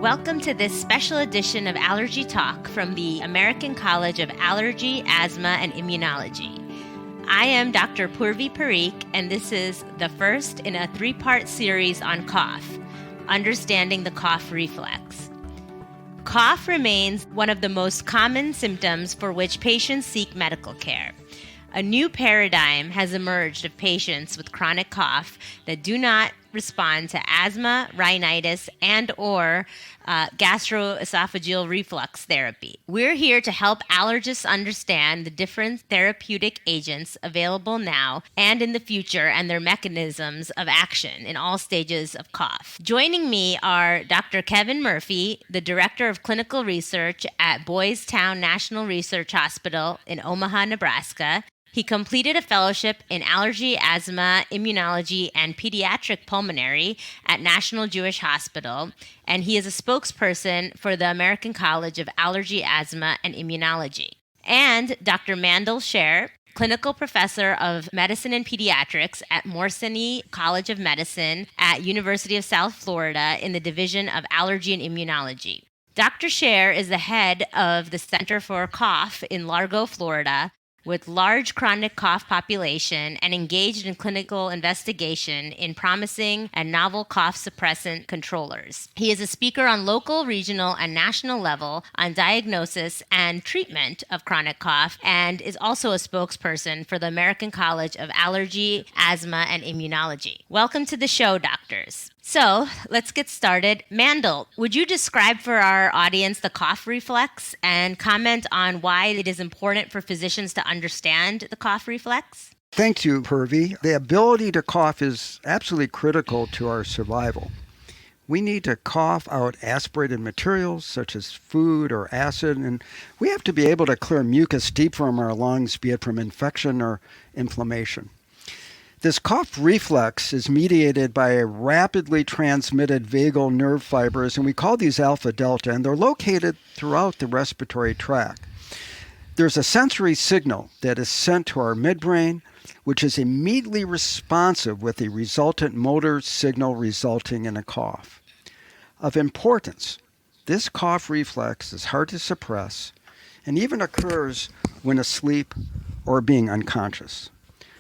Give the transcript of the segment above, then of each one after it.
Welcome to this special edition of Allergy Talk from the American College of Allergy, Asthma, and Immunology. I am Dr. Purvi Parikh, and this is the first in a three-part series on cough, Understanding the Cough Reflex. Cough remains one of the most common symptoms for which patients seek medical care. A new paradigm has emerged of patients with chronic cough that do not respond to asthma, rhinitis, and/or gastroesophageal reflux therapy. We're here to help allergists understand the different therapeutic agents available now and in the future and their mechanisms of action in all stages of cough. Joining me are Dr. Kevin Murphy, the Director of Clinical Research at Boys Town National Research Hospital in Omaha, Nebraska. He completed a fellowship in allergy, asthma, immunology, and pediatric pulmonary at National Jewish Hospital, and he is a spokesperson for the American College of Allergy, Asthma, and Immunology. And Dr. Mandel Sher, clinical professor of medicine and pediatrics at Morsani College of Medicine at University of South Florida in the Division of Allergy and Immunology. Dr. Sher is the head of the Center for Cough in Largo, Florida, with large chronic cough population and engaged in clinical investigation in promising and novel cough suppressant controllers. He is a speaker on local, regional, and national level on diagnosis and treatment of chronic cough and is also a spokesperson for the American College of Allergy, Asthma, and Immunology. Welcome to the show, doctors. So let's get started. Mandel, would you describe for our audience the cough reflex and comment on why it is important for physicians to understand the cough reflex? Thank you, Purvi. The ability to cough is absolutely critical to our survival. We need to cough out aspirated materials such as food or acid, and we have to be able to clear mucus deep from our lungs, be it from infection or inflammation. This cough reflex is mediated by a rapidly transmitted vagal nerve fibers, and we call these alpha-delta, and they're located throughout the respiratory tract. There's a sensory signal that is sent to our midbrain, which is immediately responsive with a resultant motor signal resulting in a cough. Of importance, this cough reflex is hard to suppress and even occurs when asleep or being unconscious.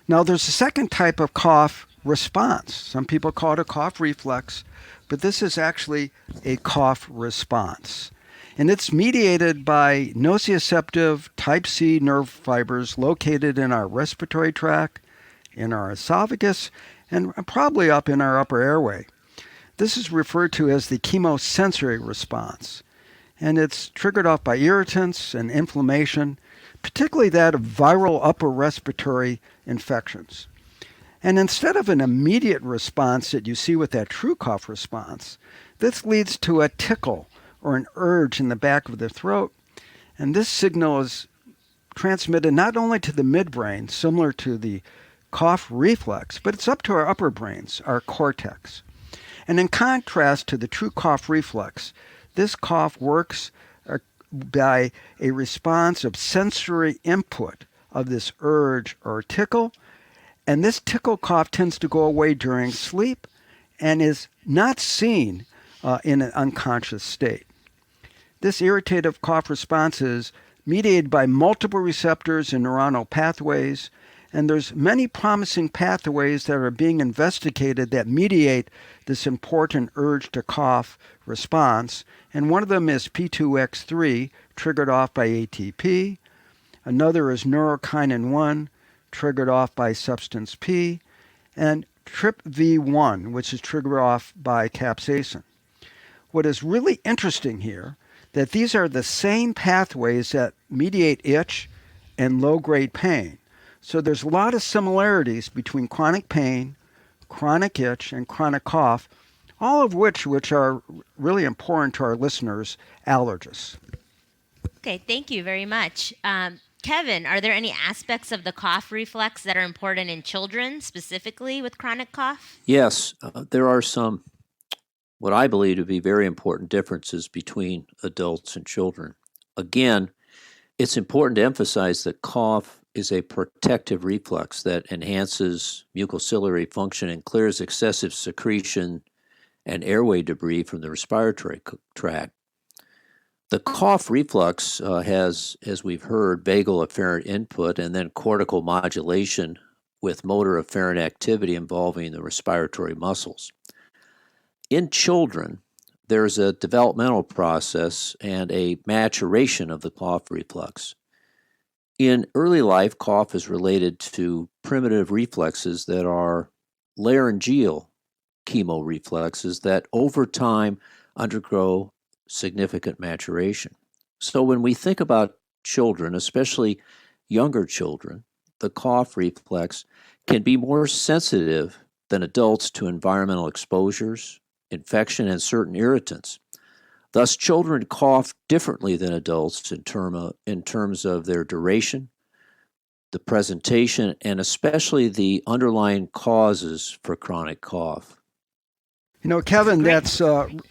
Now, there's a second type of cough response. Some people call it a cough reflex, but this is actually a cough response. And it's mediated by nociceptive type C nerve fibers located in our respiratory tract, in our esophagus, and probably up in our upper airway. This is referred to as the chemosensory response. And it's triggered off by irritants and inflammation, particularly that of viral upper respiratory infections. And instead of an immediate response that you see with that true cough response, this leads to a tickle or an urge in the back of the throat. And this signal is transmitted not only to the midbrain, similar to the cough reflex, but it's up to our upper brains, our cortex. And in contrast to the true cough reflex, this cough works by a response of sensory input of this urge or tickle. And this tickle cough tends to go away during sleep and is not seen in an unconscious state. This irritative cough response is mediated by multiple receptors and neuronal pathways, and there's many promising pathways that are being investigated that mediate this important urge to cough response. And one of them is P2X3, triggered off by ATP. Another is neurokinin 1, triggered off by substance P. And TRPV1, which is triggered off by capsaicin. What is really interesting here, that these are the same pathways that mediate itch and low-grade pain. So there's a lot of similarities between chronic pain, chronic itch, and chronic cough, all of which are really important to our listeners, allergists. Okay, thank you very much. Kevin, are there any aspects of the cough reflex that are important in children, specifically with chronic cough? Yes, there are some, what I believe to be very important differences between adults and children. Again, it's important to emphasize that cough is a protective reflex that enhances mucociliary function and clears excessive secretion and airway debris from the respiratory tract. The cough reflex has, as we've heard, vagal afferent input and then cortical modulation with motor afferent activity involving the respiratory muscles. In children, there's a developmental process and a maturation of the cough reflex. In early life, cough is related to primitive reflexes that are laryngeal chemoreflexes that over time undergo significant maturation. So when we think about children, especially younger children, the cough reflex can be more sensitive than adults to environmental exposures, infection, and certain irritants. Thus, children cough differently than adults in terms of their duration, the presentation, and especially the underlying causes for chronic cough. Kevin, that's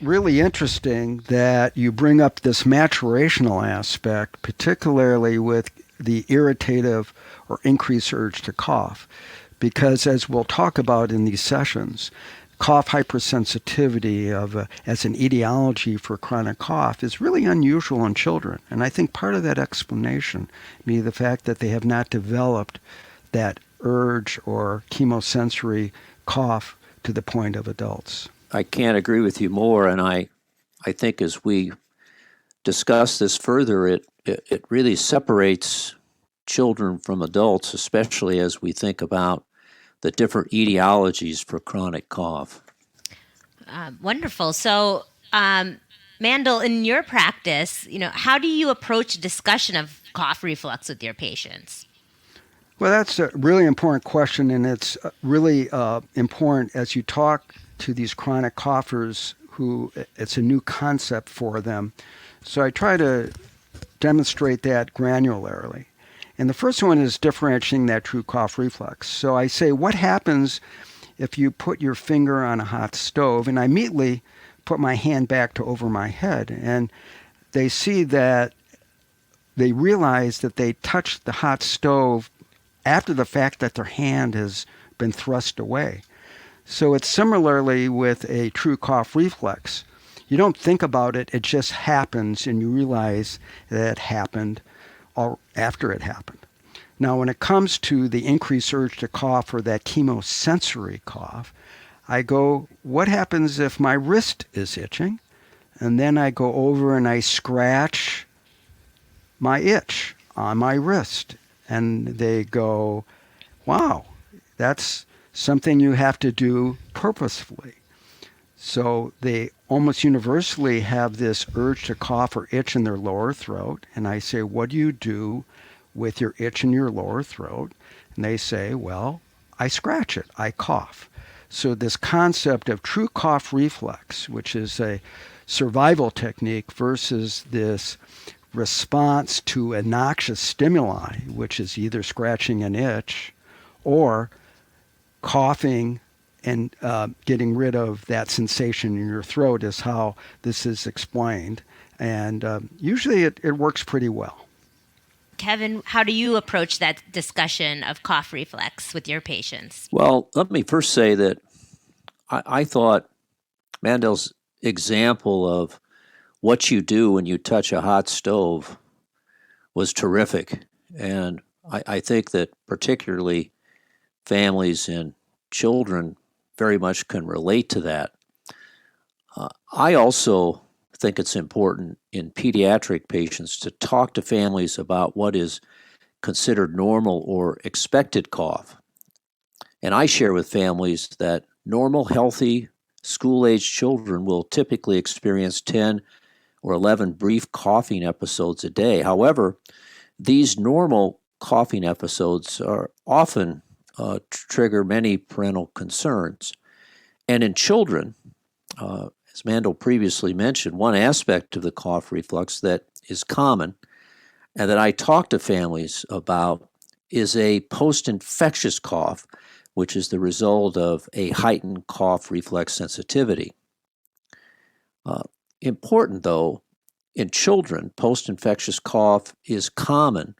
really interesting that you bring up this maturational aspect, particularly with the irritative or increased urge to cough, because as we'll talk about in these sessions, cough hypersensitivity as an etiology for chronic cough is really unusual in children. And I think part of that explanation may be the fact that they have not developed that urge or chemosensory cough to the point of adults. I can't agree with you more, and I think as we discuss this further, it really separates children from adults, especially as we think about the different etiologies for chronic cough. Wonderful. So, Mandel, in your practice, how do you approach a discussion of cough reflux with your patients? Well, that's a really important question, and it's really important as you talk to these chronic coughers who it's a new concept for them. So I try to demonstrate that granularly. And the first one is differentiating that true cough reflex. So I say, what happens if you put your finger on a hot stove? And I immediately put my hand back to over my head. And they see that they realize that they touched the hot stove after the fact that their hand has been thrust away. So it's similarly with a true cough reflex. You don't think about it, it just happens, and you realize that it happened after it happened. Now, when it comes to the increased urge to cough or that chemosensory cough, I go, what happens if my wrist is itching? And then I go over and I scratch my itch on my wrist. And they go, wow, that's something you have to do purposefully. So they almost universally have this urge to cough or itch in their lower throat. And I say, what do you do with your itch in your lower throat? And they say, well, I scratch it, I cough. So this concept of true cough reflex, which is a survival technique versus this response to a noxious stimuli, which is either scratching an itch or coughing and getting rid of that sensation in your throat, is how this is explained. And usually it works pretty well. Kevin, how do you approach that discussion of cough reflex with your patients? Well, let me first say that I thought Mandel's example of what you do when you touch a hot stove was terrific. And I think that particularly families and children very much can relate to that. I also think it's important in pediatric patients to talk to families about what is considered normal or expected cough. And I share with families that normal, healthy, school-aged children will typically experience 10 or 11 brief coughing episodes a day. However, these normal coughing episodes are often trigger many parental concerns. And in children, as Mandel previously mentioned, one aspect of the cough reflex that is common and that I talk to families about is a post-infectious cough, which is the result of a heightened cough reflex sensitivity. Important, though, in children, post-infectious cough is common.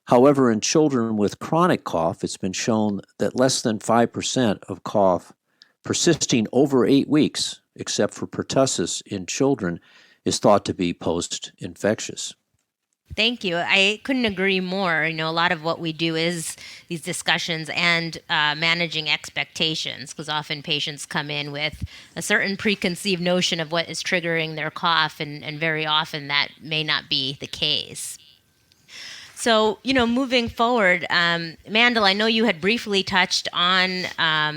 However, in children with chronic cough, it's been shown that less than 5% of cough persisting over 8 weeks except for pertussis in children, is thought to be post-infectious. Thank you. I couldn't agree more. A lot of what we do is these discussions and managing expectations, because often patients come in with a certain preconceived notion of what is triggering their cough, and very often that may not be the case. So, moving forward, Mandel, I know you had briefly touched on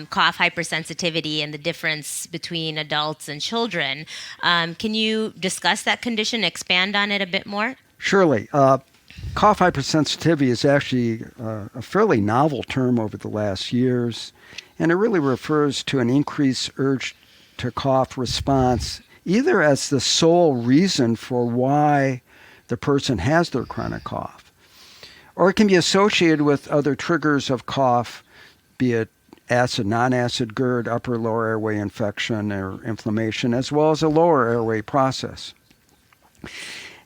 cough hypersensitivity and the difference between adults and children. Can you discuss that condition, expand on it a bit more? Surely. Cough hypersensitivity is actually a fairly novel term over the last years, and it really refers to an increased urge to cough response, either as the sole reason for why the person has their chronic cough, or it can be associated with other triggers of cough, be it acid, non-acid GERD, upper lower airway infection or inflammation, as well as a lower airway process.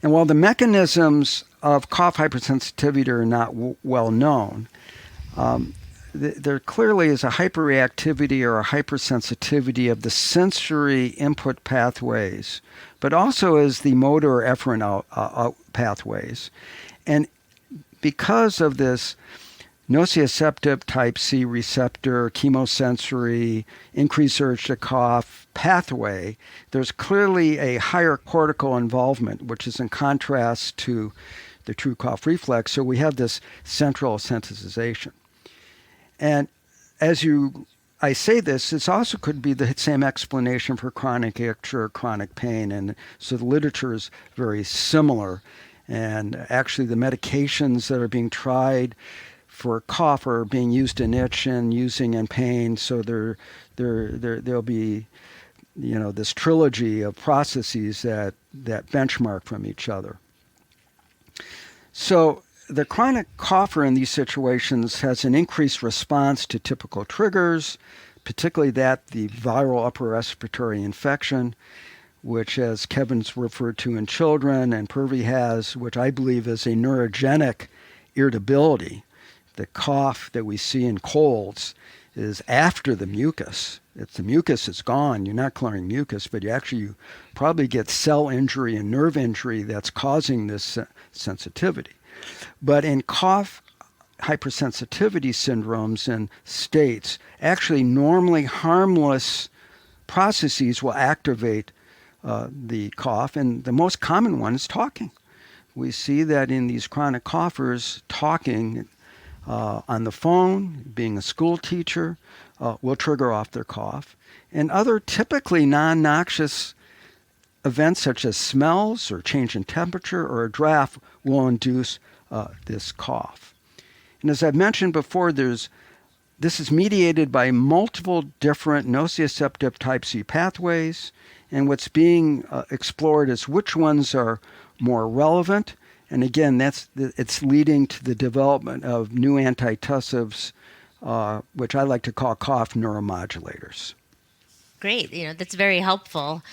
And while the mechanisms of cough hypersensitivity are not well known, there clearly is a hyperreactivity or a hypersensitivity of the sensory input pathways, but also as the motor efferent out pathways. And because of this nociceptive type C receptor, chemosensory, increased urge to cough pathway, there's clearly a higher cortical involvement, which is in contrast to the true cough reflex. So we have this central sensitization. And as I say this also could be the same explanation for chronic itch or chronic pain. And so the literature is very similar. And actually the medications that are being tried for cough are being used in itch and using in pain. So there'll be, this trilogy of processes that benchmark from each other. So the chronic cougher in these situations has an increased response to typical triggers, particularly the viral upper respiratory infection, which, as Kevin's referred to in children and Purvi has, which I believe is a neurogenic irritability. The cough that we see in colds is after the mucus. If the mucus is gone, you're not clearing mucus, but you probably get cell injury and nerve injury that's causing this sensitivity. But in cough hypersensitivity syndromes and states, actually normally harmless processes will activate the cough, and the most common one is talking. We see that in these chronic coughers, talking on the phone, being a school teacher, will trigger off their cough. And other typically non-noxious events such as smells or change in temperature or a draft will induce this cough. And as I've mentioned before, this is mediated by multiple different nociceptive type C pathways, and what's being explored is which ones are more relevant. And again, it's leading to the development of new antitussives, which I like to call cough neuromodulators. Great. That's very helpful.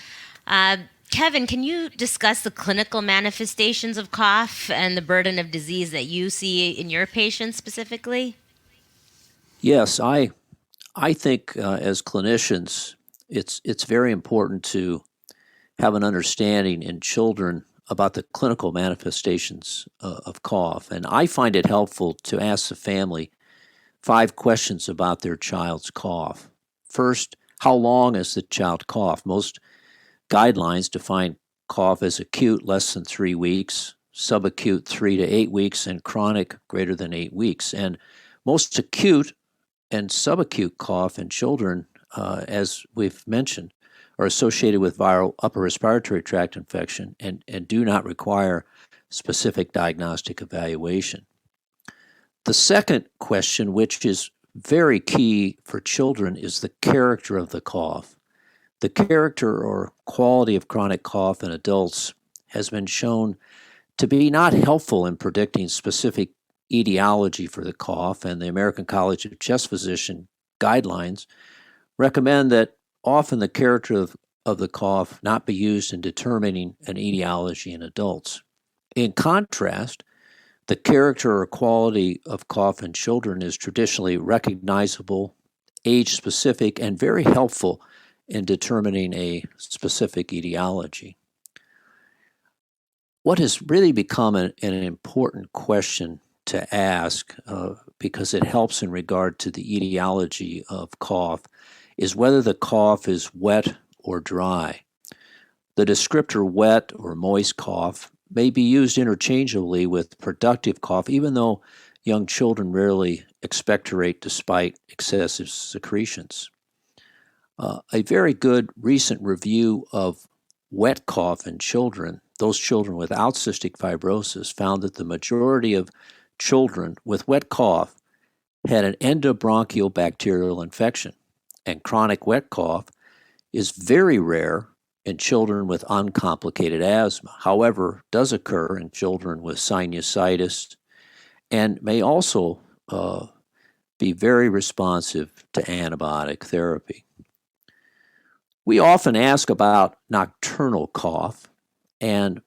Kevin, can you discuss the clinical manifestations of cough and the burden of disease that you see in your patients specifically? Yes, I think as clinicians, it's very important to have an understanding in children about the clinical manifestations of cough. And I find it helpful to ask the family 5 questions about their child's cough. First, how long has the child coughed? Most guidelines define cough as acute less than 3 weeks, subacute 3 to 8 weeks, and chronic greater than 8 weeks. And most acute and subacute cough in children, as we've mentioned, are associated with viral upper respiratory tract infection and do not require specific diagnostic evaluation. The second question, which is very key for children, is the character of the cough. The character or quality of chronic cough in adults has been shown to be not helpful in predicting specific etiology for the cough, and the American College of Chest Physician guidelines recommend that often the character of the cough not be used in determining an etiology in adults. In contrast, the character or quality of cough in children is traditionally recognizable, age-specific, and very helpful in determining a specific etiology. What has really become an important question to ask, because it helps in regard to the etiology of cough, is whether the cough is wet or dry. The descriptor wet or moist cough may be used interchangeably with productive cough, even though young children rarely expectorate despite excessive secretions. A very good recent review of wet cough in children, those children without cystic fibrosis, found that the majority of children with wet cough had an endobronchial bacterial infection, and chronic wet cough is very rare in children with uncomplicated asthma. However, does occur in children with sinusitis and may also be very responsive to antibiotic therapy. We often ask about nocturnal cough, and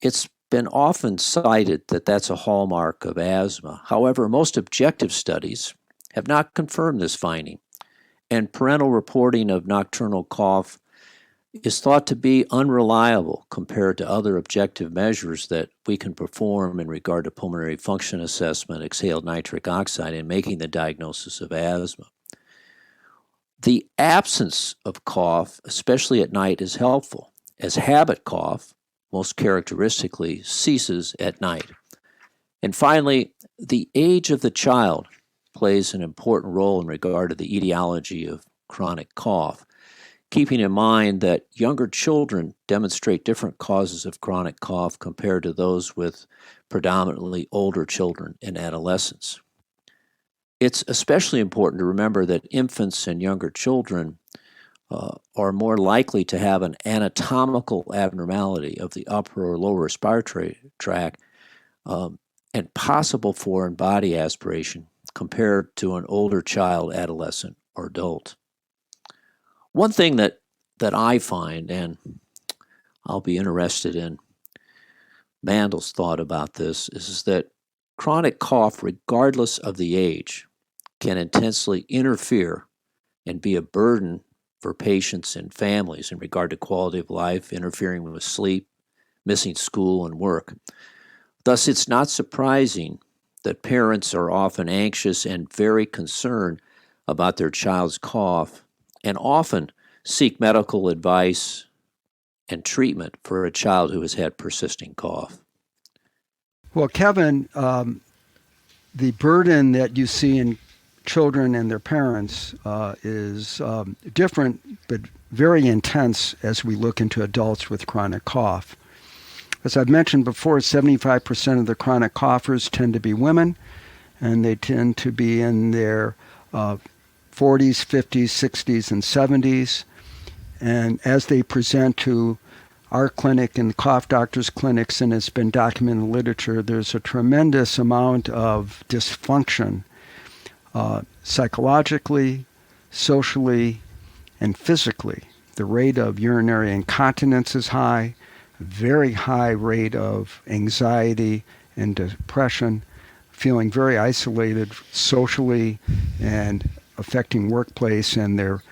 it's been often cited that that's a hallmark of asthma. However, most objective studies have not confirmed this finding, and parental reporting of nocturnal cough is thought to be unreliable compared to other objective measures that we can perform in regard to pulmonary function assessment, exhaled nitric oxide, and making the diagnosis of asthma. The absence of cough, especially at night, is helpful, as habit cough, most characteristically, ceases at night. And finally, the age of the child plays an important role in regard to the etiology of chronic cough, keeping in mind that younger children demonstrate different causes of chronic cough compared to those with predominantly older children and adolescents. It's especially important to remember that infants and younger children are more likely to have an anatomical abnormality of the upper or lower respiratory tract and possible foreign body aspiration compared to an older child, adolescent, or adult. One thing that I find, and I'll be interested in Mandel's thought about this, is that chronic cough, regardless of the age, can intensely interfere and be a burden for patients and families in regard to quality of life, interfering with sleep, missing school and work. Thus, it's not surprising that parents are often anxious and very concerned about their child's cough and often seek medical advice and treatment for a child who has had persisting cough. Well, Kevin, the burden that you see in children and their parents is different but very intense as we look into adults with chronic cough. As I've mentioned before, 75% of the chronic coughers tend to be women, and they tend to be in their 40s, 50s, 60s, and 70s. And as they present to our clinic and cough doctors' clinics, and it's been documented in literature, there's a tremendous amount of dysfunction psychologically, socially, and physically. The rate of urinary incontinence is high, very high rate of anxiety and depression, feeling very isolated socially and affecting workplace and their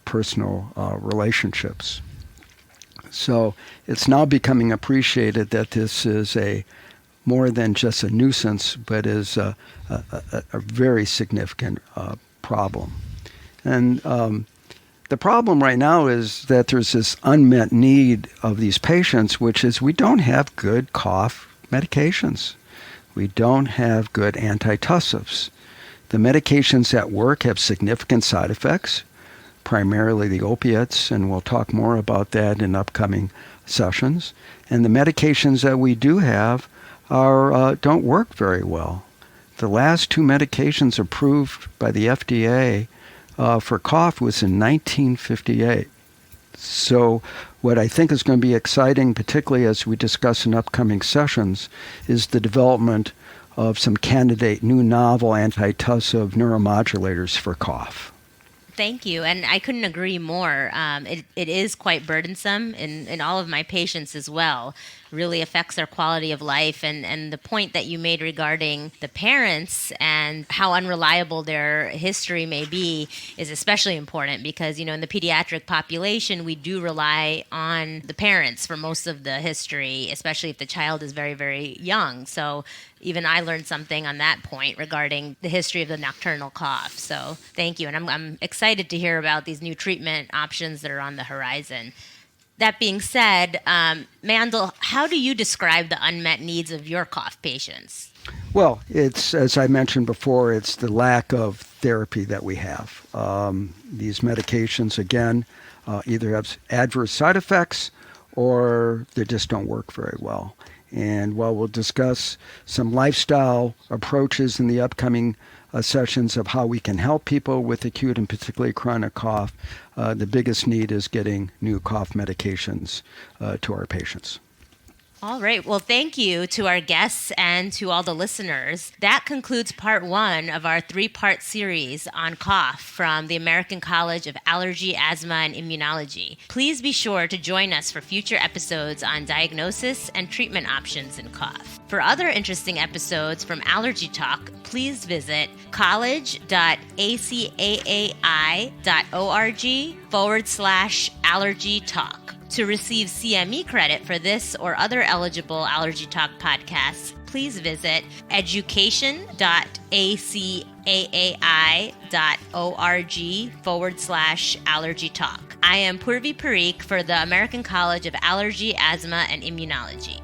personal relationships. So it's now becoming appreciated that this is more than just a nuisance, but is a very significant problem. And the problem right now is that there's this unmet need of these patients, which is we don't have good cough medications. We don't have good antitussives. The medications that work have significant side effects, primarily the opiates, and we'll talk more about that in upcoming sessions. And the medications that we do have don't work very well. The last two medications approved by the FDA for cough was in 1958. So what I think is going to be exciting, particularly as we discuss in upcoming sessions, is the development of some candidate new novel antitussive neuromodulators for cough. Thank you. And I couldn't agree more. It is quite burdensome in all of my patients as well. Really affects their quality of life. And the point that you made regarding the parents and how unreliable their history may be is especially important because, in the pediatric population, we do rely on the parents for most of the history, especially if the child is very, very young. So even I learned something on that point regarding the history of the nocturnal cough. So thank you. And I'm excited to hear about these new treatment options that are on the horizon. That being said, Mandel, how do you describe the unmet needs of your cough patients? Well, it's, as I mentioned before, it's the lack of therapy that we have. These medications, again, either have adverse side effects or they just don't work very well. And while we'll discuss some lifestyle approaches in the upcoming sessions of how we can help people with acute and particularly chronic cough, the biggest need is getting new cough medications to our patients. All right. Well, thank you to our guests and to all the listeners. That concludes part 1 of our 3-part series on cough from the American College of Allergy, Asthma, and Immunology. Please be sure to join us for future episodes on diagnosis and treatment options in cough. For other interesting episodes from Allergy Talk, please visit college.acaai.org/allergy talk. To receive CME credit for this or other eligible Allergy Talk podcasts, please visit education.acaai.org/allergy talk. I am Purvi Parikh for the American College of Allergy, Asthma, and Immunology.